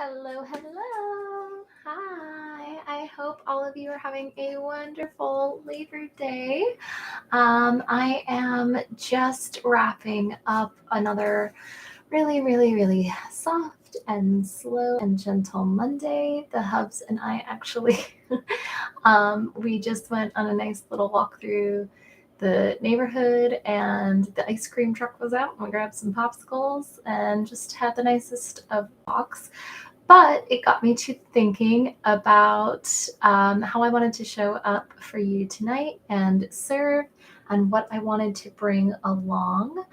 Hello, hello. Hi. I hope all of you are having a wonderful Labor Day. I am just wrapping up another really soft and slow and gentle Monday. The hubs and I actually, we just went on a nice little walk through the neighborhood, and the ice cream truck was out, and we grabbed some popsicles and just had the nicest of walks. But it got me to thinking about how I wanted to show up for you tonight and serve, and what I wanted to bring along.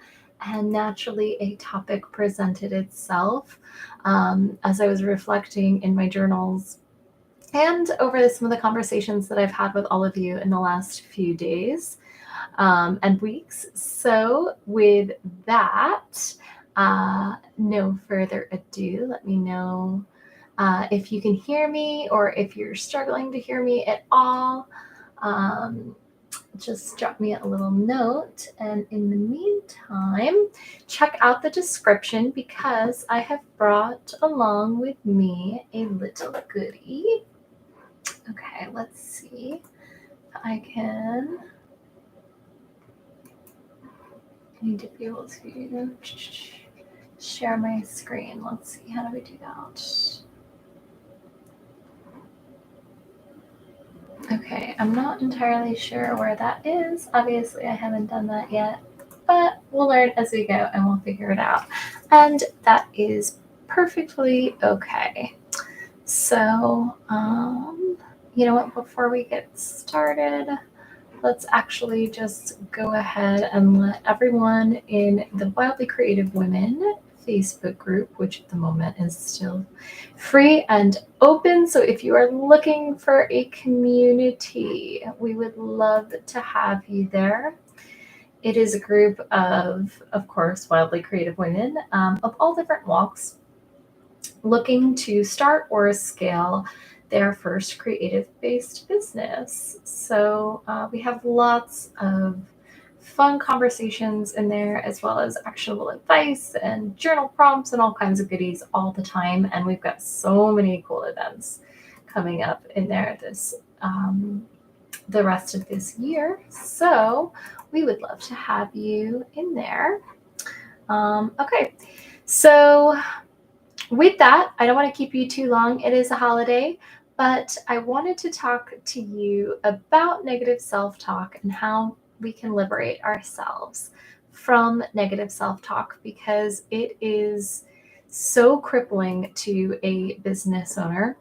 And naturally, a topic presented itself as I was reflecting in my journals and over some of the conversations that I've had with all of you in the last few days and weeks. So, with that, no further ado, let me know if you can hear me or if you're struggling to hear me at all. Just drop me a little note. And in the meantime, check out the description because I have brought along with me a little goodie. Okay, let's see if I can. I need to be able to share my screen. Let's see, how do we do that? Okay, I'm not entirely sure where that is. Obviously, I haven't done that yet, but we'll learn as we go and we'll figure it out. And that is perfectly okay. So, you know what, before we get started, let's actually just go ahead and let everyone in the Wildly Creative Women Facebook group, which at the moment is still free and open. So if you are looking for a community, we would love to have you there. It is a group of course, wildly creative women of all different walks looking to start or scale their first creative-based business. So we have lots of fun conversations in there, as well as actionable advice and journal prompts and all kinds of goodies all the time. And we've got so many cool events coming up in there the rest of this year. So we would love to have you in there. Okay, so with that, I don't want to keep you too long. It is a holiday, but I wanted to talk to you about negative self-talk and how we can liberate ourselves from negative self-talk, because it is so crippling to a business owner.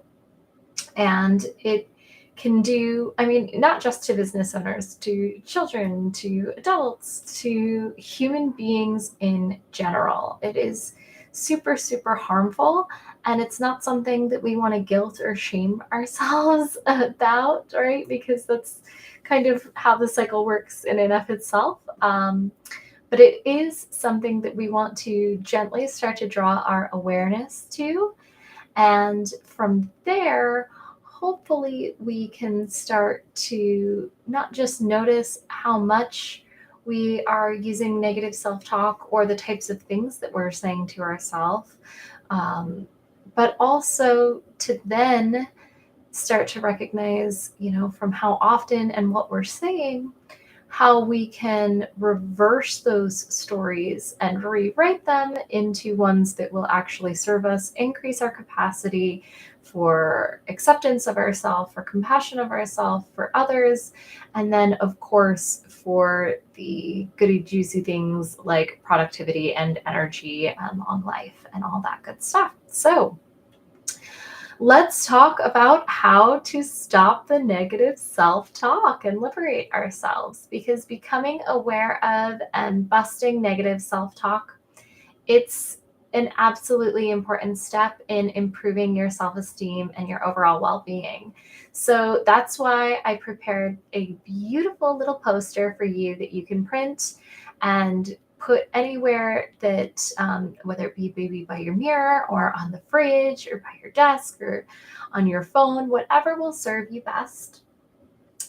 And it can do, I mean, not just to business owners, to children, to adults, to human beings in general. It is super harmful, and it's not something that we want to guilt or shame ourselves about, right? Because that's kind of how the cycle works in and of itself. But it is something that we want to gently start to draw our awareness to. And from there, hopefully we can start to not just notice how much we are using negative self-talk or the types of things that we're saying to ourselves, but also to then start to recognize, from how often and what we're saying, how we can reverse those stories and rewrite them into ones that will actually serve us, increase our capacity for acceptance of ourselves, for compassion of ourselves, for others, and then, of course, for the goody juicy things like productivity and energy and long life and all that good stuff. So let's talk about how to stop the negative self-talk and liberate ourselves, because becoming aware of and busting negative self-talk, it's an absolutely important step in improving your self-esteem and your overall well-being. So that's why I prepared a beautiful little poster for you that you can print and put anywhere that, whether it be maybe by your mirror or on the fridge or by your desk or on your phone, whatever will serve you best.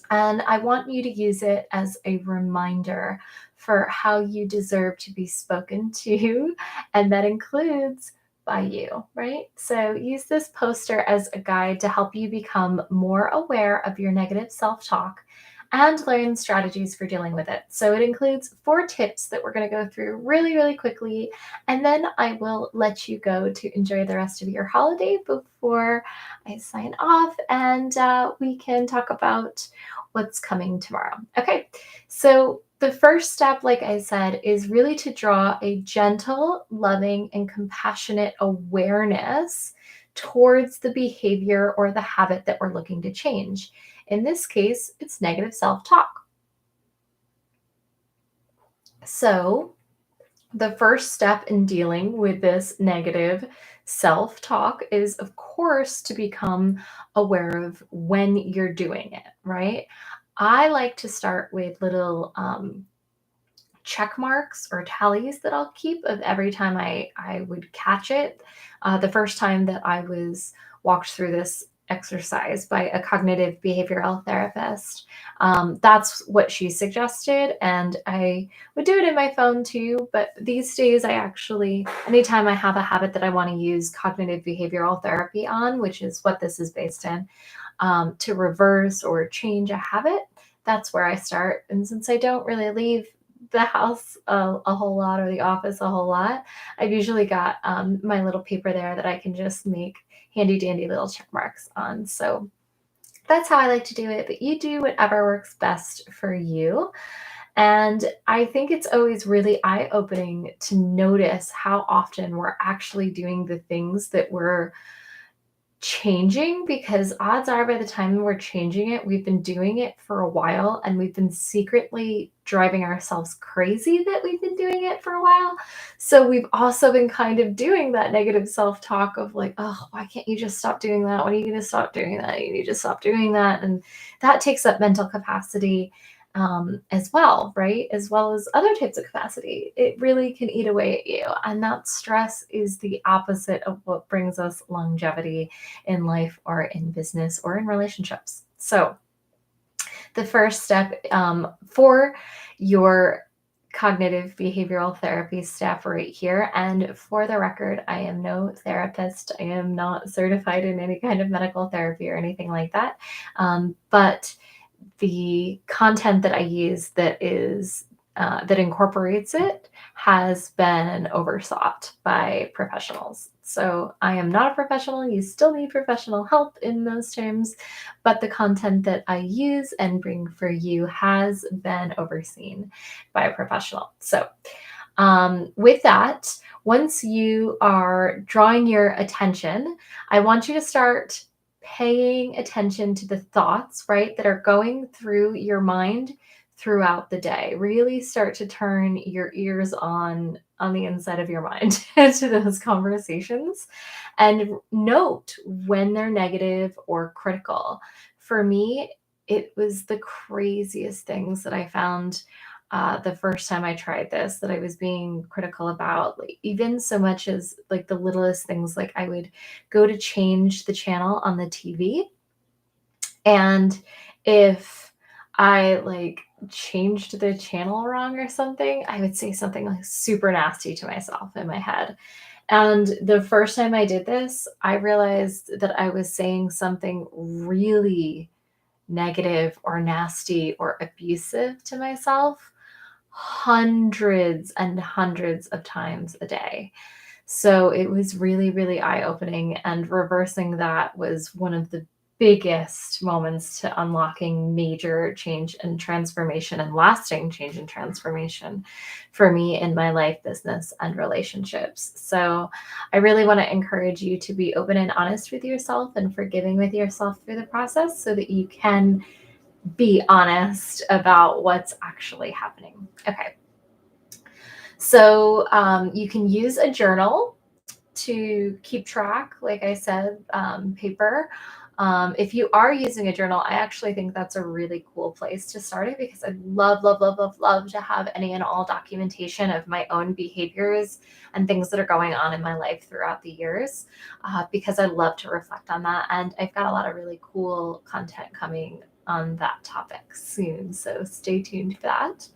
And I want you to use it as a reminder for how you deserve to be spoken to. And that includes by you, right? So use this poster as a guide to help you become more aware of your negative self talk and learn strategies for dealing with it. So it includes 4 tips that we're going to go through really, really quickly. And then I will let you go to enjoy the rest of your holiday before I sign off, and we can talk about what's coming tomorrow. Okay, so the first step, like I said, is really to draw a gentle, loving, and compassionate awareness towards the behavior or the habit that we're looking to change. In this case, it's negative self talk. So, the first step in dealing with this negative self talk is, of course, to become aware of when you're doing it, right? I like to start with little check marks or tallies that I'll keep of every time I would catch it. The first time that I was walked through this exercise by a cognitive behavioral therapist, that's what she suggested. And I would do it in my phone too. But these days, I actually, anytime I have a habit that I want to use cognitive behavioral therapy on, which is what this is based in, to reverse or change a habit, that's where I start. And since I don't really leave the house a whole lot or the office a whole lot, I've usually got my little paper there that I can just make handy dandy little check marks on. So that's how I like to do it, but you do whatever works best for you. And I think it's always really eye opening to notice how often we're actually doing the things that we're changing, because odds are by the time we're changing it, we've been doing it for a while and we've been secretly driving ourselves crazy that we've been doing it for a while. So we've also been kind of doing that negative self-talk of like, oh, why can't you just stop doing that? When are you going to stop doing that? You need to stop doing that. And that takes up mental capacity as well, right? As well as other types of capacity. It really can eat away at you. And that stress is the opposite of what brings us longevity in life or in business or in relationships. So, the first step for your cognitive behavioral therapy staff right here. And for the record, I am no therapist. I am not certified in any kind of medical therapy or anything like that. But the content that I use that incorporates it has been oversought by professionals. So I am not a professional. You still need professional help in those terms, but the content that I use and bring for you has been overseen by a professional. So with that, once you are drawing your attention, I want you to start paying attention to the thoughts, right, that are going through your mind throughout the day. Really start to turn your ears on the inside of your mind to those conversations and note when they're negative or critical. For me, it was the craziest things that I found the first time I tried this that I was being critical about, like even so much as like the littlest things, like I would go to change the channel on the TV, and if I like changed the channel wrong or something, I would say something like super nasty to myself in my head. And the first time I did this, I realized that I was saying something really negative or nasty or abusive to myself hundreds and hundreds of times a day. So it was really, really eye opening. And reversing that was one of the biggest moments to unlocking major change and transformation and lasting change and transformation for me in my life, business, and relationships. So I really want to encourage you to be open and honest with yourself and forgiving with yourself through the process so that you can be honest about what's actually happening. Okay. So you can use a journal to keep track, like I said, paper. If you are using a journal, I actually think that's a really cool place to start it, because I love, love, love, love, love to have any and all documentation of my own behaviors and things that are going on in my life throughout the years, because I love to reflect on that. And I've got a lot of really cool content coming on that topic soon. So stay tuned for that.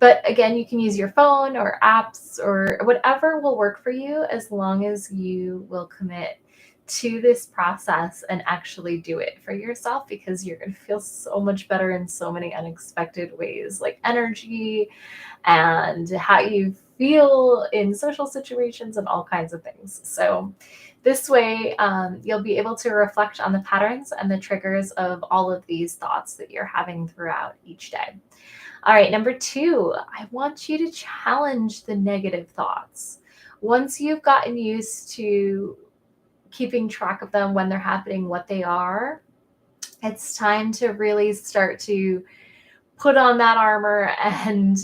But again, you can use your phone or apps or whatever will work for you, as long as you will commit to this process and actually do it for yourself, because you're going to feel so much better in so many unexpected ways, like energy and how you feel in social situations and all kinds of things. So this way, you'll be able to reflect on the patterns and the triggers of all of these thoughts that you're having throughout each day. All right, number 2, I want you to challenge the negative thoughts. Once you've gotten used to keeping track of them, when they're happening, what they are, it's time to really start to put on that armor and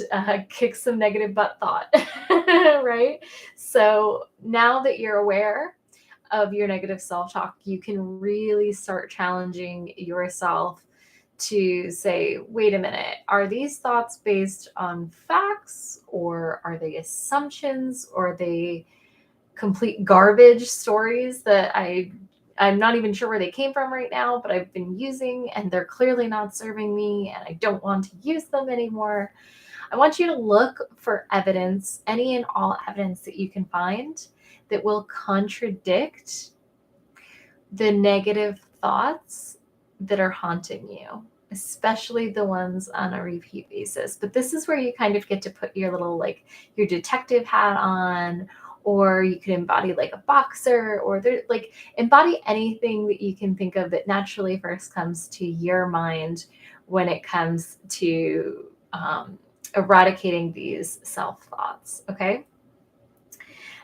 kick some negative butt thought, right? So now that you're aware of your negative self-talk, you can really start challenging yourself to say, wait a minute, are these thoughts based on facts, or are they assumptions, or are they complete garbage stories that I'm not even sure where they came from right now, but I've been using and they're clearly not serving me and I don't want to use them anymore. I want you to look for evidence, any and all evidence that you can find that will contradict the negative thoughts that are haunting you, especially the ones on a repeat basis. But this is where you kind of get to put your little, like, your detective hat on, or you can embody like a boxer, or like embody anything that you can think of that naturally first comes to your mind when it comes to eradicating these self thoughts. Okay.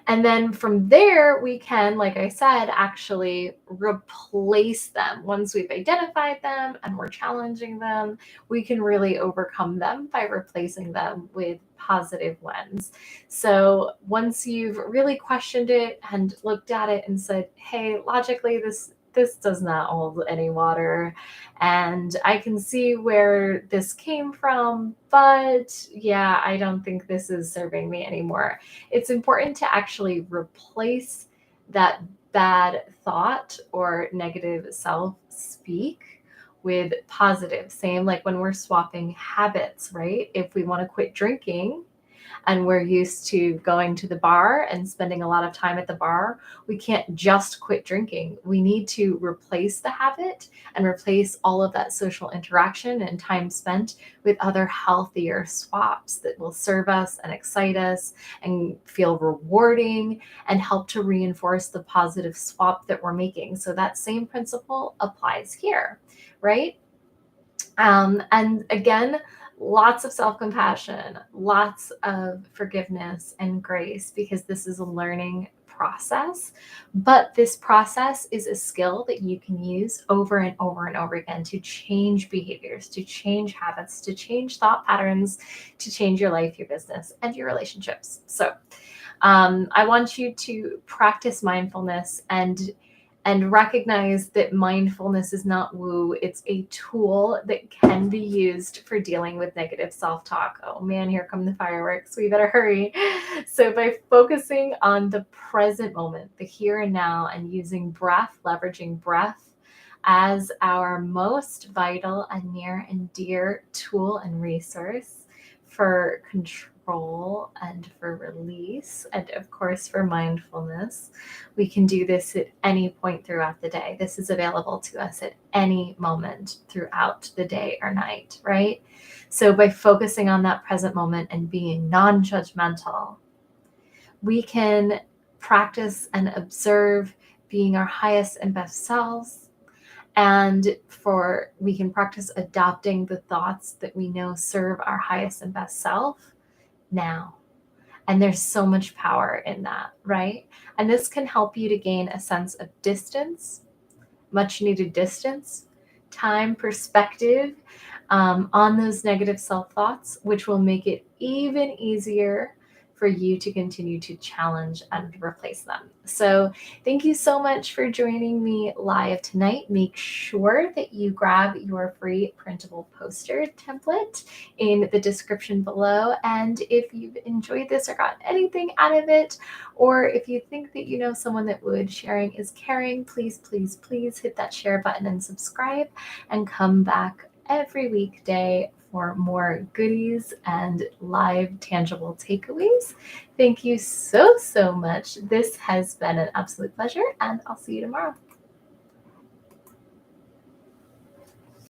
And then from there, we can, like I said, actually replace them. Once we've identified them and we're challenging them, we can really overcome them by replacing them with positive ones. So once you've really questioned it and looked at it and said, hey, logically, this does not hold any water, and I can see where this came from, but yeah, I don't think this is serving me anymore. It's important to actually replace that bad thought or negative self speak with positive. Same like when we're swapping habits, right? If we want to quit drinking, and we're used to going to the bar and spending a lot of time at the bar, we can't just quit drinking. We need to replace the habit and replace all of that social interaction and time spent with other healthier swaps that will serve us and excite us and feel rewarding and help to reinforce the positive swap that we're making. So that same principle applies here, right? And again, lots of self compassion, lots of forgiveness and grace, because this is a learning process. But this process is a skill that you can use over and over and over again to change behaviors, to change habits, to change thought patterns, to change your life, your business, and your relationships. So I want you to practice mindfulness and recognize that mindfulness is not woo. It's a tool that can be used for dealing with negative self-talk. Oh man, here come the fireworks. We better hurry. So by focusing on the present moment, the here and now, and using breath, leveraging breath as our most vital and near and dear tool and resource for control and for release, and of course for mindfulness, we can do this at any point throughout the day. This is available to us at any moment throughout the day or night, right? So by focusing on that present moment and being non-judgmental, we can practice and observe being our highest and best selves. And we can practice adopting the thoughts that we know serve our highest and best self now. And there's so much power in that, right? And this can help you to gain a sense of distance, much needed distance, time, perspective on those negative self thoughts, which will make it even easier for you to continue to challenge and replace them. So thank you so much for joining me live tonight. Make sure that you grab your free printable poster template in the description below. And if you've enjoyed this or got anything out of it, or if you think that you know someone that would, sharing is caring, please, please, please hit that share button and subscribe, and come back every weekday for more goodies and live tangible takeaways. Thank you so, so much. This has been an absolute pleasure, and I'll see you tomorrow.